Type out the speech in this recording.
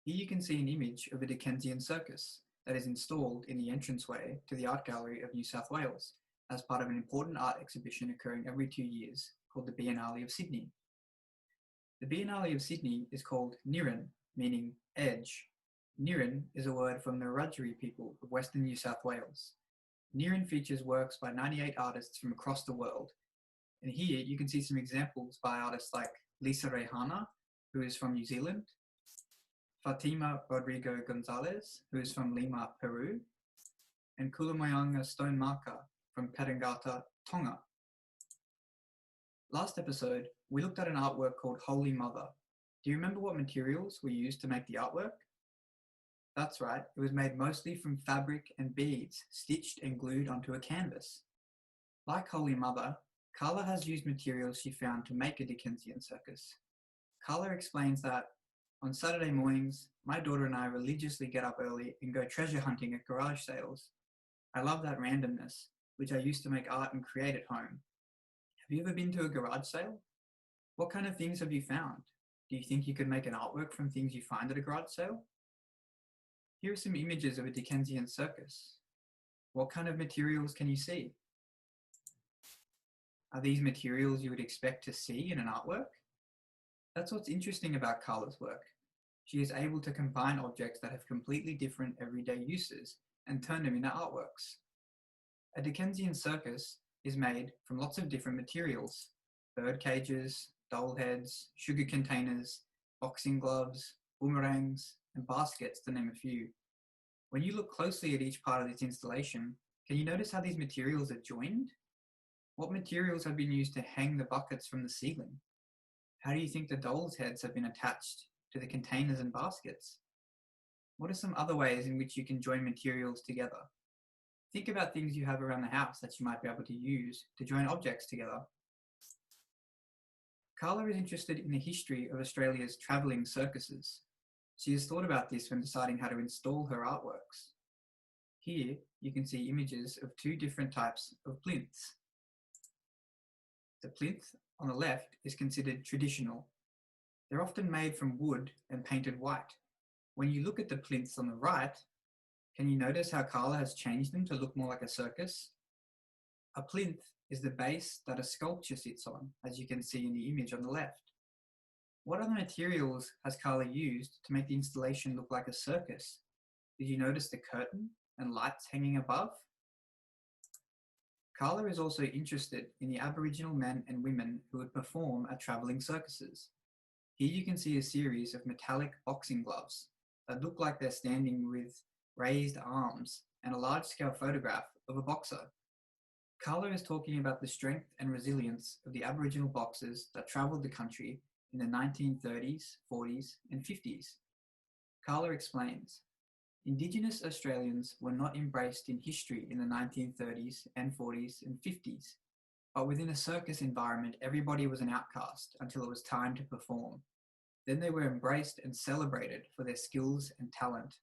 Here you can see an image of a Dickensian circus that is installed in the entranceway to the Art Gallery of New South Wales as part of an important art exhibition occurring every 2 years called the Biennale of Sydney. The Biennale of Sydney is called Niran, meaning edge. Niran is a word from the Wiradjuri people of Western New South Wales. Niran features works by 98 artists from across the world. And here you can see some examples by artists like Lisa Rehana, who is from New Zealand, Fatima Rodrigo Gonzalez, who is from Lima, Peru, and Kulamoyanga Stone Marker from Petangata, Tonga. Last episode, we looked at an artwork called Holy Mother. Do you remember what materials were used to make the artwork? That's right, it was made mostly from fabric and beads, stitched and glued onto a canvas. Like Holy Mother, Karla has used materials she found to make a Dickensian circus. Karla explains that, on Saturday mornings, my daughter and I religiously get up early and go treasure hunting at garage sales. I love that randomness, which I used to make art and create at home. Have you ever been to a garage sale? What kind of things have you found? Do you think you could make an artwork from things you find at a garage sale? Here are some images of a Dickensian circus. What kind of materials can you see? Are these materials you would expect to see in an artwork? That's what's interesting about Karla's work. She is able to combine objects that have completely different everyday uses and turn them into artworks. A Dickensian circus is made from lots of different materials: bird cages, doll heads, sugar containers, boxing gloves, boomerangs, and baskets, to name a few. When you look closely at each part of this installation, can you notice how these materials are joined? What materials have been used to hang the buckets from the ceiling? How do you think the dolls' heads have been attached to the containers and baskets? What are some other ways in which you can join materials together? Think about things you have around the house that you might be able to use to join objects together. Karla is interested in the history of Australia's travelling circuses. She has thought about this when deciding how to install her artworks. Here, you can see images of two different types of plinths. The plinth on the left is considered traditional. They're often made from wood and painted white. When you look at the plinths on the right, can you notice how Karla has changed them to look more like a circus? A plinth is the base that a sculpture sits on, as you can see in the image on the left. What other materials has Karla used to make the installation look like a circus? Did you notice the curtain and lights hanging above? Karla is also interested in the Aboriginal men and women who would perform at travelling circuses. Here you can see a series of metallic boxing gloves that look like they're standing with raised arms and a large-scale photograph of a boxer. Karla is talking about the strength and resilience of the Aboriginal boxers that travelled the country in the 1930s, 40s, and 50s. Karla explains, Indigenous Australians were not embraced in history in the 1930s and 40s and 50s, but within a circus environment, everybody was an outcast until it was time to perform. Then they were embraced and celebrated for their skills and talent.